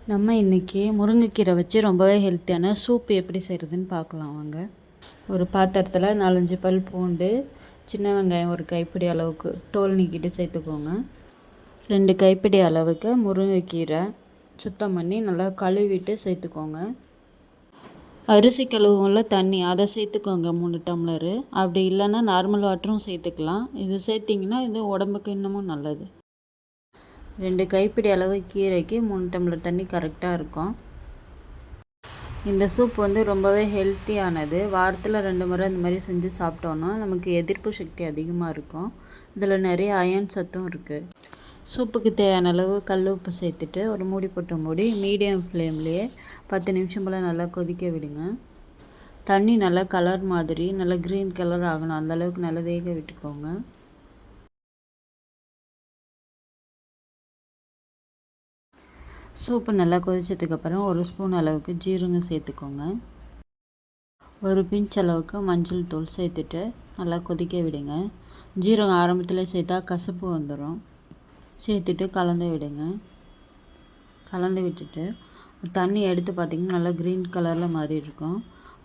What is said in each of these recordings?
நம்ம இன்றைக்கி முருங்கைக்கீரை வச்சு ரொம்பவே ஹெல்த்தியான சூப் எப்படி செய்கிறதுன்னு பார்க்கலாம் வாங்க. ஒரு பாத்திரத்தில் 4-5 பல் பூண்டு, சின்ன வெங்காயம் ஒரு கைப்பிடி அளவுக்கு தோல் நீக்கிட்டு சேர்த்துக்கோங்க. 2 கைப்பிடி அளவுக்கு முருங்கைக்கீரை சுத்தம் பண்ணி நல்லா கழுவிட்டு சேர்த்துக்கோங்க. அரிசி கழுவுல தண்ணி அதை சேர்த்துக்கோங்க 3 டம்ளரு. அப்படி இல்லைன்னா நார்மல் வாட்டரும் சேர்த்துக்கலாம். இது சேர்த்திங்கன்னா இது உடம்புக்கு இன்னமும் நல்லது. 2 கைப்பிடி அளவு கீரைக்கு 3 டம்ளர் தண்ணி கரெக்டாக இருக்கும். இந்த சூப் ரொம்பவே ஹெல்த்தியானது. வாரத்தில் 2 முறை இந்த மாதிரி செஞ்சு சாப்பிட்டோன்னா நமக்கு எதிர்ப்பு சக்தி அதிகமாக இருக்கும். இதில் நிறைய அயன் சத்தும் இருக்குது. சூப்புக்கு தேவையான அளவு கல் உப்பு சேர்த்துட்டு ஒரு மூடி போட்டு மூடி மீடியம் ஃப்ளேம்லேயே 10 நிமிஷம் போல் நல்லா கொதிக்க விடுங்க. தண்ணி நல்லா கலர் மாதிரி நல்லா க்ரீன் கலர் ஆகணும், அந்தளவுக்கு நல்லா வேக விட்டுக்கோங்க. சூப்பு நல்லா கொதிச்சதுக்கப்புறம் 1 ஸ்பூன் அளவுக்கு ஜீரகம் சேர்த்துக்கோங்க. ஒரு பிஞ்ச் அளவுக்கு மஞ்சள் தூள் சேர்த்துட்டு நல்லா கொதிக்க விடுங்க. ஜீரகம் ஆரம்பத்தில் சேர்த்தா கசப்பு வந்துடும். சேர்த்துட்டு கலந்து விடுங்க. கலந்து விட்டுட்டு தண்ணி எடுத்து பார்த்திங்கன்னா நல்லா க்ரீன் கலரில் மாதிரி இருக்கும்.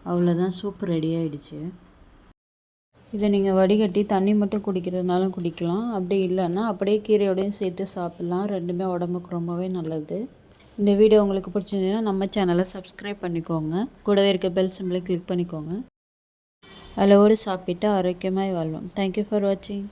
அவ்வளோதான், சூப் ரெடி ஆகிடுச்சு. இதை நீங்கள் வடிகட்டி தண்ணி மட்டும் குடிக்கிறதுனாலும் குடிக்கலாம். அப்படி இல்லைன்னா அப்படியே கீரையோடையும் சேர்த்து சாப்பிட்லாம். ரெண்டுமே உடம்புக்கு ரொம்பவே நல்லது. இந்த வீடியோ உங்களுக்கு பிடிச்சிருந்ததுன்னா நம்ம சேனலை சப்ஸ்கிரைப் பண்ணிக்கோங்க. கூடவே இருக்க பெல் சிம்பிளை கிளிக் பண்ணிக்கோங்க. அளவோடு சாப்பிட்டு ஆரோக்கியமாய் வாழ்வோம். தேங்க்யூ ஃபார் வாட்சிங்.